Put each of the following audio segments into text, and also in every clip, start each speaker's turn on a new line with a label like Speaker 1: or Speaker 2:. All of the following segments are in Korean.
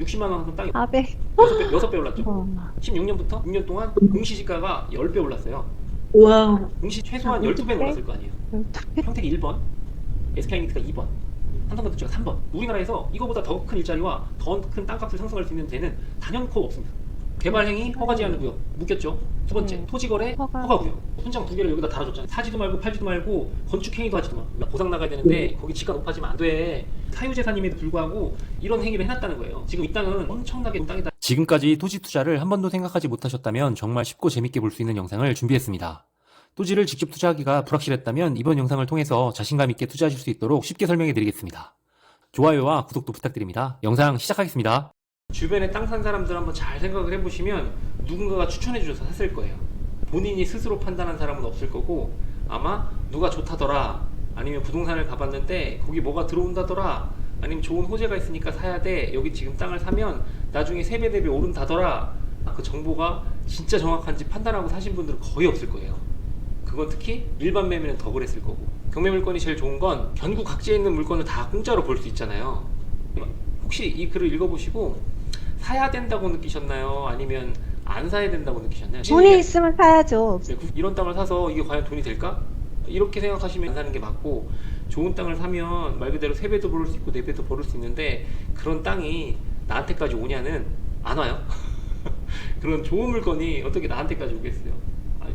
Speaker 1: 60만 원 하던 땅이
Speaker 2: 400.
Speaker 1: 6배 올랐죠.
Speaker 2: 어.
Speaker 1: 16년부터 6년 동안 공시지가가 10배 올랐어요.
Speaker 3: 와.
Speaker 1: 공시 최소한
Speaker 2: 아,
Speaker 1: 12배는
Speaker 2: 12배?
Speaker 1: 올랐을 거 아니에요. 평택이 1번, SK하이닉스가 2번, 삼성전자가 3번. 우리나라에서 이거보다 더 큰 일자리와 더 큰 땅값을 상승할 수 있는 데는 단연코 없습니다. 개발행위 허가 제한 구역 묶였죠. 두 번째, 토지거래 허가 구역. 훈장 2개를 여기다 달아줬잖아요. 사지도 말고 팔지도 말고 건축행위도 하지도 마. 보상 나가야 되는데 거기 지가 높아지면 안 돼. 사유재산임에도 불구하고 이런 행위를 해놨다는 거예요. 지금 이 땅은 엄청나게 땅이다.
Speaker 4: 지금까지 토지 투자를 한 번도 생각하지 못하셨다면 정말 쉽고 재밌게 볼 수 있는 영상을 준비했습니다. 토지를 직접 투자하기가 불확실했다면 이번 영상을 통해서 자신감 있게 투자하실 수 있도록 쉽게 설명해 드리겠습니다. 좋아요와 구독도 부탁드립니다. 영상 시작하겠습니다.
Speaker 1: 주변에 땅 산 사람들 한번 잘 생각을 해보시면 누군가가 추천해주셔서 샀을 거예요. 본인이 스스로 판단한 사람은 없을 거고 아마 누가 좋다더라, 아니면 부동산을 가봤는데 거기 뭐가 들어온다더라, 아니면 좋은 호재가 있으니까 사야 돼, 여기 지금 땅을 사면 나중에 3배 4배 오른다더라, 그 정보가 진짜 정확한지 판단하고 사신 분들은 거의 없을 거예요. 그건 특히 일반 매매는 더 그랬을 거고. 경매 물건이 제일 좋은 건 전국 각지에 있는 물건을 다 공짜로 볼 수 있잖아요. 혹시 이 글을 읽어보시고 사야 된다고 느끼셨나요? 아니면 안 사야 된다고 느끼셨나요?
Speaker 2: 돈이 있으면 사야죠.
Speaker 1: 이런 땅을 사서 이게 과연 돈이 될까? 이렇게 생각하시면 안 사는 게 맞고, 좋은 땅을 사면 말 그대로 3배도 벌을 수 있고 4배도 벌을 수 있는데 그런 땅이 나한테까지 오냐는 안 와요. 그런 좋은 물건이 어떻게 나한테까지 오겠어요?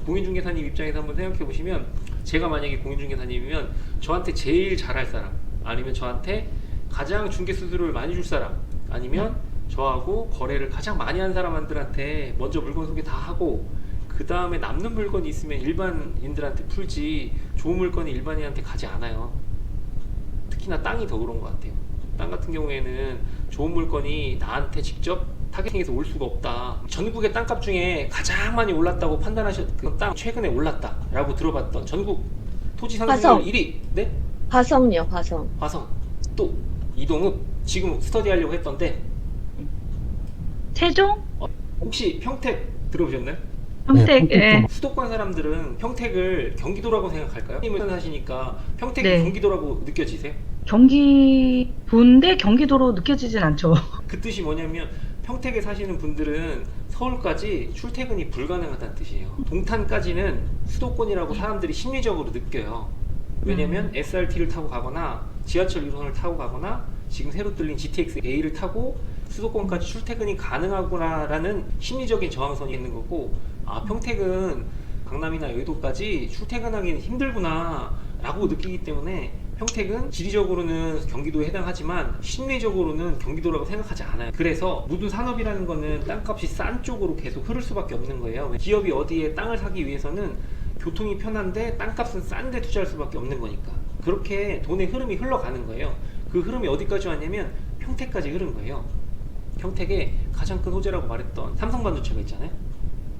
Speaker 1: 공인중개사님 입장에서 한번 생각해 보시면, 제가 만약에 공인중개사님이면 저한테 제일 잘할 사람, 아니면 저한테 가장 중개 수수료를 많이 줄 사람, 아니면 저하고 거래를 가장 많이 한 사람들한테 먼저 물건 소개 다 하고 그 다음에 남는 물건이 있으면 일반인들한테 풀지, 좋은 물건이 일반인한테 가지 않아요. 특히나 땅이 더 그런 것 같아요. 땅 같은 경우에는 좋은 물건이 나한테 직접 타겟팅해서 올 수가 없다. 전국의 땅값 중에 가장 많이 올랐다고 판단하셨, 그 땅 최근에 올랐다 라고 들어봤던 전국 토지 상승률
Speaker 3: 화성.
Speaker 1: 1위 네?
Speaker 3: 화성요, 화성.
Speaker 1: 화성. 또 이동읍, 지금 스터디 하려고 했던데
Speaker 5: 세종?
Speaker 1: 혹시 평택 들어보셨나요?
Speaker 5: 평택, 예.
Speaker 1: 수도권 사람들은 평택을 경기도라고 생각할까요? 님을 사시니까 평택이
Speaker 5: 네.
Speaker 1: 경기도라고 느껴지세요?
Speaker 5: 경기도인데 경기도로 느껴지진 않죠.
Speaker 1: 그 뜻이 뭐냐면 평택에 사시는 분들은 서울까지 출퇴근이 불가능하다는 뜻이에요. 동탄까지는 수도권이라고 사람들이 심리적으로 느껴요. 왜냐면 SRT를 타고 가거나 지하철 1호선을 타고 가거나 지금 새로 뚫린 GTX-A를 타고 수도권까지 출퇴근이 가능하구나라는 심리적인 저항선이 있는 거고, 아, 평택은 강남이나 여의도까지 출퇴근하기는 힘들구나 라고 느끼기 때문에 평택은 지리적으로는 경기도에 해당하지만 심리적으로는 경기도라고 생각하지 않아요. 그래서 모든 산업이라는 거는 땅값이 싼 쪽으로 계속 흐를 수밖에 없는 거예요. 기업이 어디에 땅을 사기 위해서는 교통이 편한데 땅값은 싼데 투자할 수밖에 없는 거니까. 그렇게 돈의 흐름이 흘러가는 거예요. 그 흐름이 어디까지 왔냐면 평택까지 흐른 거예요. 평택에 가장 큰 호재라고 말했던 삼성반도체가 있잖아요.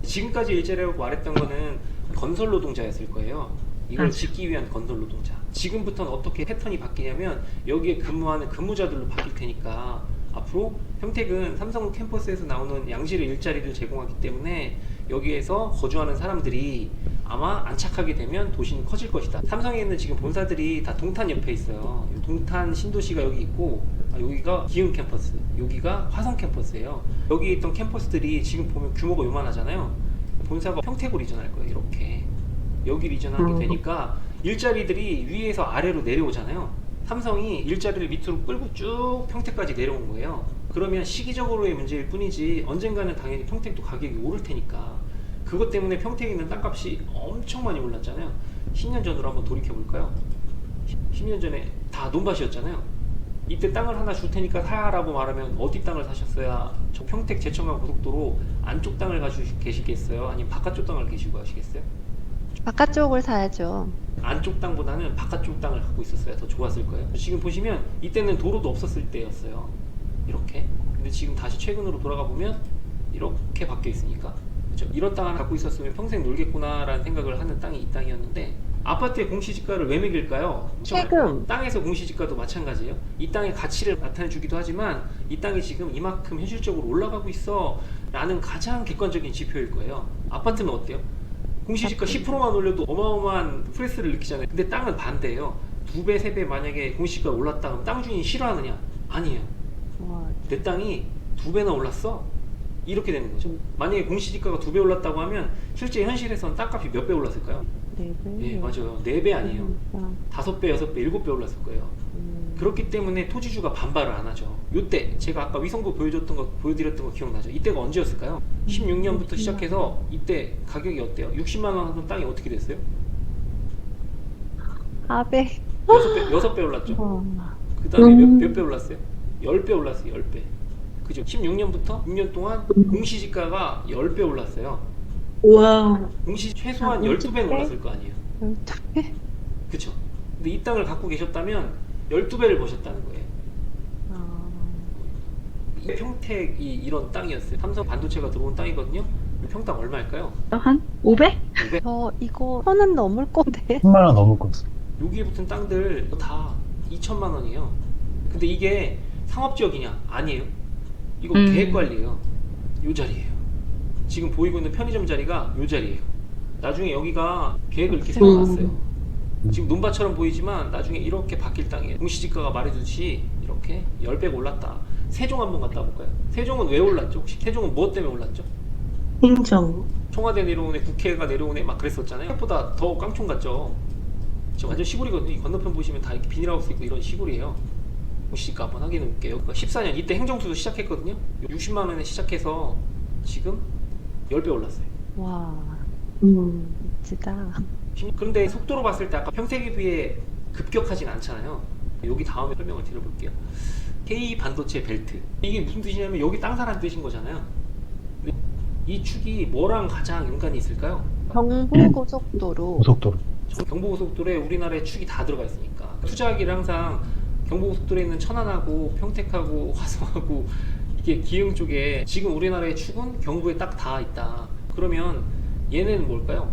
Speaker 1: 지금까지 일자리라고 말했던 거는 건설 노동자였을 거예요. 이걸
Speaker 5: 맞아.
Speaker 1: 짓기 위한 건설 노동자. 지금부터는 어떻게 패턴이 바뀌냐면 여기에 근무하는 근무자들로 바뀔 테니까 앞으로 평택은 삼성 캠퍼스에서 나오는 양질의 일자리를 제공하기 때문에 여기에서 거주하는 사람들이 아마 안착하게 되면 도시는 커질 것이다. 삼성에 있는 지금 본사들이 다 동탄 옆에 있어요. 동탄 신도시가 여기 있고, 여기가 기흥 캠퍼스, 여기가 화성 캠퍼스예요. 여기 있던 캠퍼스들이 지금 보면 규모가 요만하잖아요. 본사가 평택으로 이전할 거예요. 이렇게 여기 이전하게 되니까 일자리들이 위에서 아래로 내려오잖아요. 삼성이 일자리를 밑으로 끌고 쭉 평택까지 내려온 거예요. 그러면 시기적으로의 문제일 뿐이지 언젠가는 당연히 평택도 가격이 오를 테니까. 그것 때문에 평택에 있는 땅값이 엄청 많이 올랐잖아요. 10년 전으로 한번 돌이켜 볼까요? 10년 전에 다 논밭이었잖아요. 이때 땅을 하나 줄 테니까 사라고 말하면 어디 땅을 사셨어야? 저 평택 제천강 고속도로 안쪽 땅을 가지고 계시겠어요? 아니면 바깥쪽 땅을 계시고 하시겠어요?
Speaker 2: 바깥쪽을 사야죠.
Speaker 1: 안쪽 땅보다는 바깥쪽 땅을 갖고 있었어야 더 좋았을 거예요. 지금 보시면 이때는 도로도 없었을 때였어요. 이렇게. 근데 지금 다시 최근으로 돌아가 보면 이렇게 바뀌어 있으니까, 그렇죠? 이런 땅을 갖고 있었으면 평생 놀겠구나 라는 생각을 하는 땅이 이 땅이었는데, 아파트의 공시지가를 왜 매길까요?
Speaker 2: 세금.
Speaker 1: 땅에서 공시지가도 마찬가지예요. 이 땅의 가치를 나타내 주기도 하지만 이 땅이 지금 이만큼 현실적으로 올라가고 있어 라는 가장 객관적인 지표일 거예요. 아파트는 어때요? 공시지가 10%만 올려도 어마어마한 프레스를 느끼잖아요. 근데 땅은 반대예요. 2배, 3배 만약에 공시지가가 올랐다 그러면 땅 주인이 싫어하느냐? 아니에요.
Speaker 2: 와,
Speaker 1: 내 땅이 2배나 올랐어? 이렇게 되는 거죠. 만약에 공시지가가 2배 올랐다고 하면 실제 현실에서는 땅값이 몇 배 올랐을까요?
Speaker 2: 네,
Speaker 1: 예, 맞아요. 4배 아니에요. 5배, 6배, 7배 올랐을 거예요. 그렇기 때문에 토지주가 반발을 안 하죠. 요때 제가 아까 위성부 보여드렸던 거 기억나죠? 이때가 언제였을까요? 16년부터 시작해서 이때 가격이 어때요? 60만 원 하던 땅이 어떻게 됐어요?
Speaker 2: 아베.
Speaker 1: 6배 올랐죠. 그 다음에 몇 배 올랐어요? 10배 올랐어요. 10배. 그죠? 16년부터 6년 동안 공시지가가 10배 올랐어요.
Speaker 3: 와우.
Speaker 1: 공시 최소한
Speaker 2: 아,
Speaker 1: 12배는
Speaker 2: 12배?
Speaker 1: 올랐을 거 아니에요.
Speaker 2: 12배?
Speaker 1: 그쵸? 근데 이 땅을 갖고 계셨다면 12배를 버셨다는 거예요. 이 평택이 이런 땅이었어요. 삼성 반도체가 들어온 땅이거든요. 이 평당 얼마일까요?
Speaker 5: 한 500?
Speaker 1: 500.
Speaker 2: 저 이거 1,000원 넘을 건데.
Speaker 6: 10만 원 넘을 것 같습니다.
Speaker 1: 여기에 붙은 땅들 다 2천만 원이에요. 근데 이게 상업지역이냐? 아니에요. 이거 계획관리예요. 요 자리예요. 지금 보이고 있는 편의점 자리가 요 자리예요. 나중에 여기가 계획을 이렇게 세워놨어요. 지금 논밭처럼 보이지만 나중에 이렇게 바뀔 땅이에요. 공시지가가 말해주듯이 이렇게 10배가 올랐다. 세종 한번 갔다 볼까요? 세종은 왜 올랐죠? 혹시 세종은 무엇 때문에 올랐죠?
Speaker 3: 행정.
Speaker 1: 청와대 내려오네, 국회가 내려오네 막 그랬었잖아요. 생각보다 더 깡총 같죠? 지금 완전 시골이거든요. 이 건너편 보시면 다 이렇게 비닐하우스 있고 이런 시골이에요. 공시지가 한번 확인해 볼게요. 14년 이때 행정투도 시작했거든요. 60만 원에 시작해서 지금 10배 올랐어요.
Speaker 2: 와, 멋지다.
Speaker 1: 그런데 속도로 봤을 때 아까 평택에 비해 급격하진 않잖아요. 여기 다음에 설명을 드려볼게요. K 반도체 벨트. 이게 무슨 뜻이냐면 여기 땅 사라는 뜻인 거잖아요. 근데 이 축이 뭐랑 가장 연관이 있을까요?
Speaker 2: 경부고속도로.
Speaker 6: 고속도로.
Speaker 1: 경부고속도로에 우리나라의 축이 다 들어가 있으니까 투자하기를 항상 경부고속도로에 있는 천안하고 평택하고 화성하고 이게 기흥 쪽에 지금 우리나라의 축은 경부에 딱 다 있다. 그러면 얘는 뭘까요?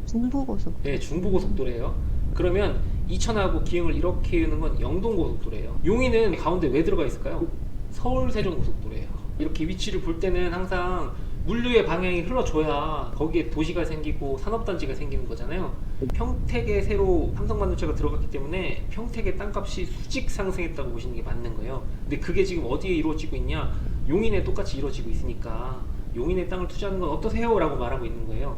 Speaker 2: 중부고속도로.
Speaker 1: 네, 중부고속도로예요. 그러면 이천하고 기흥을 이렇게 여는 건 영동고속도로예요. 용인은 가운데 왜 들어가 있을까요? 서울 세종고속도로예요. 이렇게 위치를 볼 때는 항상 물류의 방향이 흘러줘야 거기에 도시가 생기고 산업단지가 생기는 거잖아요. 평택에 새로 삼성반도체가 들어갔기 때문에 평택의 땅값이 수직 상승했다고 보시는 게 맞는 거예요. 근데 그게 지금 어디에 이루어지고 있냐? 용인에 똑같이 이루어지고 있으니까 용인에 땅을 투자하는 건 어떠세요? 라고 말하고 있는 거예요.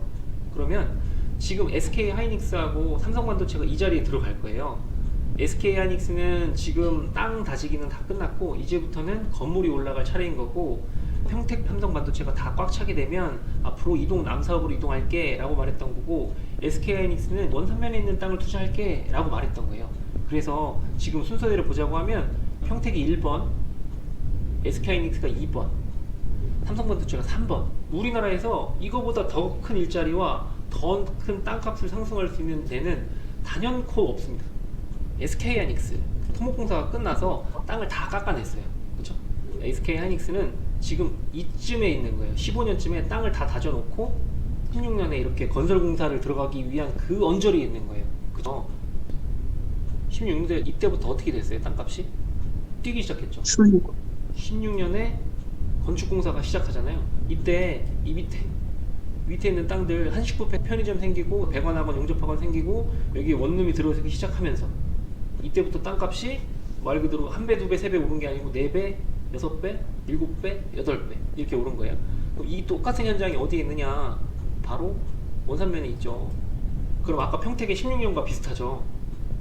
Speaker 1: 그러면 지금 SK 하이닉스하고 삼성반도체가 이 자리에 들어갈 거예요. SK 하이닉스는 지금 땅 다지기는 다 끝났고 이제부터는 건물이 올라갈 차례인 거고 평택 삼성반도체가 다 꽉 차게 되면 앞으로 남사업으로 이동할게 라고 말했던 거고 SK 하이닉스는 원산면에 있는 땅을 투자할게 라고 말했던 거예요. 그래서 지금 순서대로 보자고 하면 평택이 1번, SK 하이닉스가 2번, 삼성반도체가 3번. 우리나라에서 이거보다 더 큰 일자리와 더 큰 땅값을 상승할 수 있는 데는 단연코 없습니다. SK 하이닉스 토목공사가 끝나서 땅을 다 깎아냈어요. 그렇죠? SK 하이닉스는 지금 이쯤에 있는 거예요. 15년쯤에 땅을 다 다져놓고 16년에 이렇게 건설공사를 들어가기 위한 그 언저리에 있는 거예요. 그죠? 16년대 이때부터 어떻게 됐어요? 땅값이 뛰기 시작했죠. 16년에 건축공사가 시작하잖아요. 이때 이 밑에 있는 땅들 한식부 편의점 생기고 백원학원 용접학원 생기고 여기 원룸이 들어서기 시작하면서 이때부터 땅값이 말 그대로 1배, 2배, 3배 오른 게 아니고 4배, 6배, 7배, 8배 이렇게 오른 거예요. 그럼 이 똑같은 현장이 어디에 있느냐? 바로 원산면에 있죠. 그럼 아까 평택의 16년과 비슷하죠.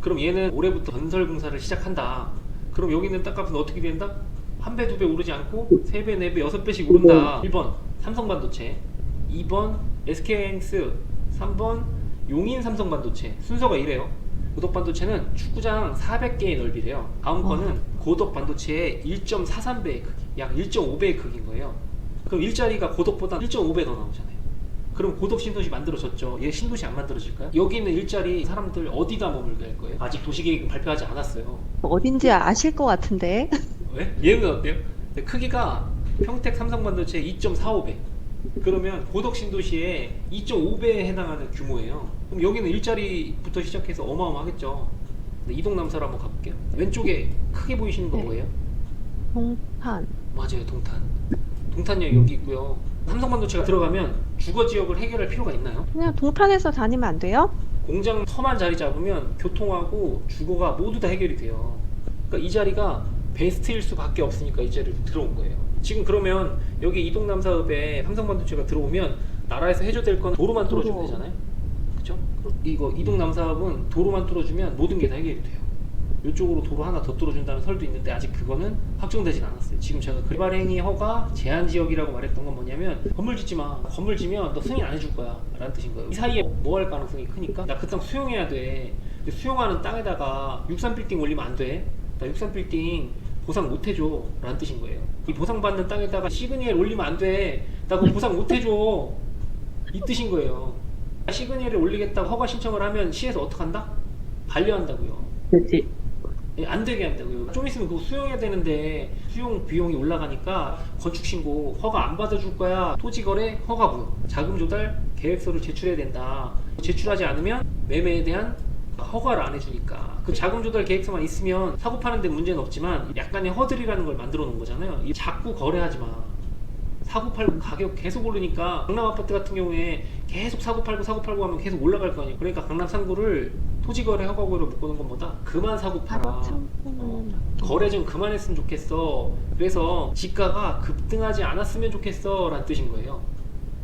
Speaker 1: 그럼 얘는 올해부터 건설공사를 시작한다. 그럼 여기 있는 땅값은 어떻게 된다? 1배, 2배 오르지 않고 3배, 4배, 6배씩 오른다. 1번 삼성반도체, 2번 SK하이닉스, 3번 용인 삼성반도체. 순서가 이래요. 고덕반도체는 축구장 400개의 넓이래요. 다음 거는 고덕반도체의 1.43배의 크기, 약 1.5배의 크기인 거예요. 그럼 일자리가 고덕보다 1.5배 더 나오잖아요. 그럼 고덕 신도시 만들어졌죠. 얘 신도시 안 만들어질까요? 여기 있는 일자리 사람들 어디다 머물게 할 거예요? 아직 도시계획은 발표하지 않았어요.
Speaker 2: 어딘지 아실 것 같은데.
Speaker 1: 왜? 얘는 어때요? 크기가 평택 삼성반도체 2.45배. 그러면 고덕 신도시의 2.5배에 해당하는 규모예요. 그럼 여기는 일자리부터 시작해서 어마어마하겠죠. 이동남사로 한번 가볼게요. 왼쪽에 크게 보이시는 거
Speaker 2: 네.
Speaker 1: 뭐예요?
Speaker 2: 동탄.
Speaker 1: 맞아요, 동탄. 동탄역 여기 있고요. 삼성반도체가 들어가면 주거 지역을 해결할 필요가 있나요?
Speaker 2: 그냥 동탄에서 다니면 안 돼요?
Speaker 1: 공장 터만 자리 잡으면 교통하고 주거가 모두 다 해결이 돼요. 그러니까 이 자리가 베스트일 수밖에 없으니까 이 자리로 들어온 거예요. 지금 그러면 여기 이동남 사업에 삼성반도체가 들어오면 나라에서 해줘야 될 건 도로만 뚫어주면
Speaker 3: 도로.
Speaker 1: 되잖아요. 그렇죠? 이거 이동남 사업은 도로만 뚫어주면 모든 게 다 해결이 돼요. 이쪽으로 도로 하나 더 뚫어준다는 설도 있는데 아직 그거는 확정되진 않았어요. 지금 제가 개발행위 허가 제한 지역이라고 말했던 건 뭐냐면 건물 짓지 마. 건물 짓면 너 승인 안 해줄 거야 라는 뜻인 거예요. 이 사이에 뭐 할 가능성이 크니까 나 그 땅 수용해야 돼. 근데 수용하는 땅에다가 63빌딩 올리면 안 돼. 나 63빌딩 보상 못 해줘 라는 뜻인 거예요. 이 보상받는 땅에다가 시그니엘 올리면 안 돼. 나 그거 보상 못 해줘. 이 뜻인 거예요. 시그니엘을 올리겠다고 허가 신청을 하면 시에서 어떡한다? 반려한다고요.
Speaker 3: 그치.
Speaker 1: 예, 안 되게 한다고요. 좀 있으면 그거 수용해야 되는데 수용 비용이 올라가니까 건축신고 허가 안 받아줄 거야. 토지거래 허가구역 자금 조달 계획서를 제출해야 된다. 제출하지 않으면 매매에 대한 허가를 안 해주니까 그 자금 조달 계획서만 있으면 사고 파는데 문제는 없지만 약간의 허들이라는 걸 만들어 놓은 거잖아요. 이 자꾸 거래하지 마. 사고 팔고 가격 계속 오르니까 강남 아파트 같은 경우에 계속 사고 팔고 하면 계속 올라갈 거 아니에요. 그러니까 강남 3구를 토지거래 허가구로 묶어놓은 것보다 그만 사고 팔아. 거래 좀 그만했으면 좋겠어. 그래서 지가가 급등하지 않았으면 좋겠어 라는 뜻인 거예요.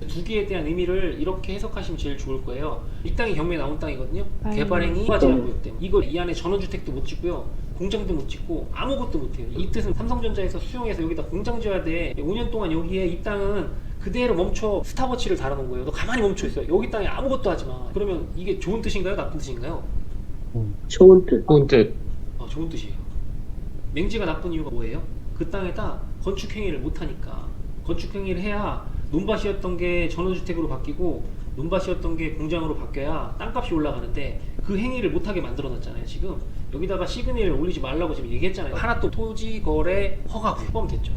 Speaker 1: 두 개에 대한 의미를 이렇게 해석하시면 제일 좋을 거예요. 이 땅이 경매에 나온 땅이거든요. 개발행위 허가 제한 구역 때문에 이거 이 안에 전원주택도 못 짓고요, 공장도 못 짓고 아무것도 못 해요. 이 뜻은 삼성전자에서 수용해서 여기다 공장 지어야 돼. 5년 동안 여기에 이 땅은 그대로 멈춰 스탑워치를 달아놓은 거예요. 너 가만히 멈춰 있어. 여기 땅에 아무것도 하지 마. 그러면 이게 좋은 뜻인가요, 나쁜 뜻인가요?
Speaker 3: 좋은 뜻.
Speaker 6: 좋은 뜻.
Speaker 1: 좋은 뜻이에요. 맹지가 나쁜 이유가 뭐예요? 그 땅에다 건축 행위를 못 하니까. 건축 행위를 해야 논밭이었던 게 전원주택으로 바뀌고 논밭이었던 게 공장으로 바뀌어야 땅값이 올라가는데 그 행위를 못하게 만들어놨잖아요. 지금 여기다가 시그널을 올리지 말라고 지금 얘기했잖아요. 하나 또 토지거래 허가구역 포함됐죠.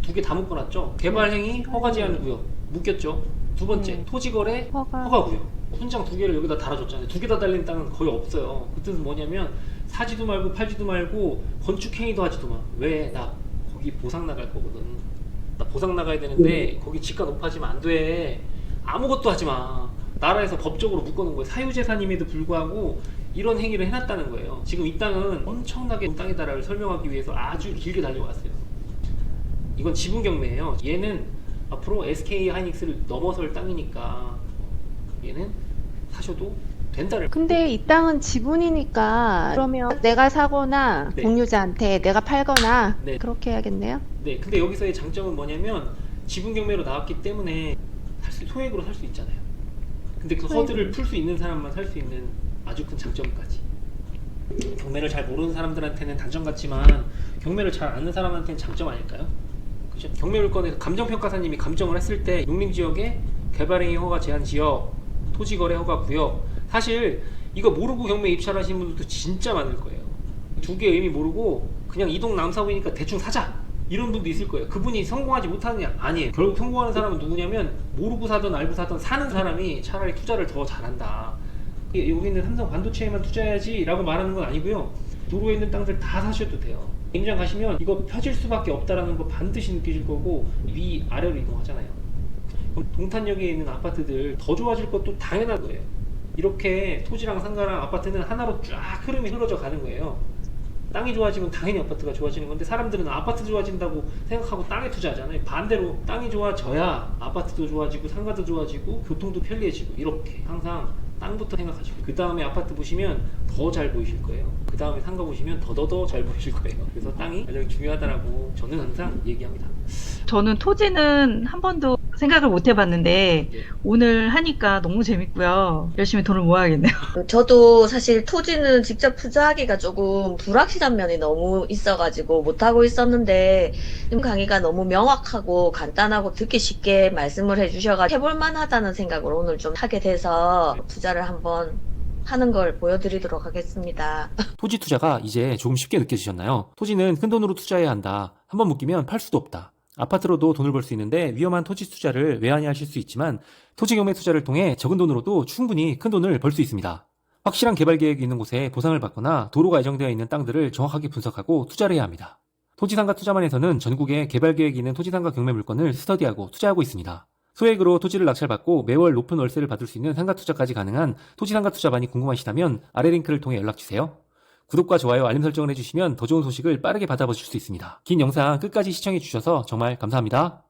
Speaker 1: 두 개 다 묶어놨죠. 개발행위 허가 제한 구역 묶였죠. 두 번째 토지거래 허가구역 훈장 두 개를 여기다 달아줬잖아요. 두 개 다 달린 땅은 거의 없어요. 그 뜻은 뭐냐면 사지도 말고 팔지도 말고 건축행위도 하지도 마. 왜? 나 거기 보상 나갈 거거든. 나 보상 나가야 되는데 거기 지가 높아지면 안 돼. 아무것도 하지 마. 나라에서 법적으로 묶어놓은 거예요. 사유재산임에도 불구하고 이런 행위를 해놨다는 거예요. 지금 이 땅은 엄청나게 땅이다라를 설명하기 위해서 아주 길게 달려왔어요. 이건 지분 경매예요. 얘는 앞으로 SK 하이닉스를 넘어설 땅이니까 얘는 사셔도 된다를.
Speaker 2: 근데 이 땅은 지분이니까 그러면 내가 사거나
Speaker 1: 네.
Speaker 2: 공유자한테 내가 팔거나
Speaker 1: 네.
Speaker 2: 그렇게 해야겠네요.
Speaker 1: 네, 근데 여기서의 장점은 뭐냐면 지분 경매로 나왔기 때문에 소액으로 살 수 있잖아요. 근데 그 허들을 풀 수 있는 사람만 살 수 있는 아주 큰 장점까지. 경매를 잘 모르는 사람들한테는 단점 같지만 경매를 잘 아는 사람한테는 장점 아닐까요? 그죠? 경매 물건에서 감정평가사님이 감정을 했을 때 농림지역에 개발행위 허가 제한 지역, 토지거래 허가 구역, 사실 이거 모르고 경매 입찰하신 분들도 진짜 많을 거예요. 두 개의 의미 모르고 그냥 이동 남사구니까 대충 사자 이런 분도 있을 거예요. 그분이 성공하지 못하는 게 아니에요. 결국 성공하는 사람은 누구냐면 모르고 사든 알고 사든 사는 사람이 차라리 투자를 더 잘한다. 여기는 삼성 반도체에만 투자해야지 라고 말하는 건 아니고요. 도로에 있는 땅들 다 사셔도 돼요. 임장 가시면 이거 펴질 수밖에 없다라는 거 반드시 느끼실 거고 위 아래로 이동하잖아요. 그럼 동탄역에 있는 아파트들 더 좋아질 것도 당연한 거예요. 이렇게 토지랑 상가랑 아파트는 하나로 쫙 흐름이 흘러져 가는 거예요. 땅이 좋아지면 당연히 아파트가 좋아지는 건데 사람들은 아파트 좋아진다고 생각하고 땅에 투자하잖아요. 반대로 땅이 좋아져야 아파트도 좋아지고 상가도 좋아지고 교통도 편리해지고 이렇게 항상 땅부터 생각하시고 그 다음에 아파트 보시면 더 잘 보이실 거예요. 그 다음에 상가 보시면 더더더 잘 보이실 거예요. 그래서 땅이 가장 중요하다라고 저는 항상 얘기합니다.
Speaker 5: 저는 토지는 한 번도 생각을 못 해봤는데
Speaker 1: 예.
Speaker 5: 오늘 하니까 너무 재밌고요. 열심히 돈을 모아야겠네요.
Speaker 7: 저도 사실 토지는 직접 투자하기가 조금 불확실한 면이 너무 있어가지고 못하고 있었는데 지금 강의가 너무 명확하고 간단하고 듣기 쉽게 말씀을 해주셔가지고 해볼만 하다는 생각으로 오늘 좀 하게 돼서 투자를 한번 하는 걸 보여드리도록 하겠습니다.
Speaker 4: 토지 투자가 이제 조금 쉽게 느껴지셨나요? 토지는 큰 돈으로 투자해야 한다. 한번 묶이면 팔 수도 없다. 아파트로도 돈을 벌 수 있는데 위험한 토지 투자를 왜 하냐 하실 수 있지만 토지 경매 투자를 통해 적은 돈으로도 충분히 큰 돈을 벌 수 있습니다. 확실한 개발 계획이 있는 곳에 보상을 받거나 도로가 예정되어 있는 땅들을 정확하게 분석하고 투자를 해야 합니다. 토지상가 투자만에서는 전국에 개발 계획이 있는 토지상가 경매 물건을 스터디하고 투자하고 있습니다. 소액으로 토지를 낙찰받고 매월 높은 월세를 받을 수 있는 상가 투자까지 가능한 토지상가 투자반이 궁금하시다면 아래 링크를 통해 연락주세요. 구독과 좋아요, 알림 설정을 해주시면 더 좋은 소식을 빠르게 받아보실 수 있습니다. 긴 영상 끝까지 시청해주셔서 정말 감사합니다.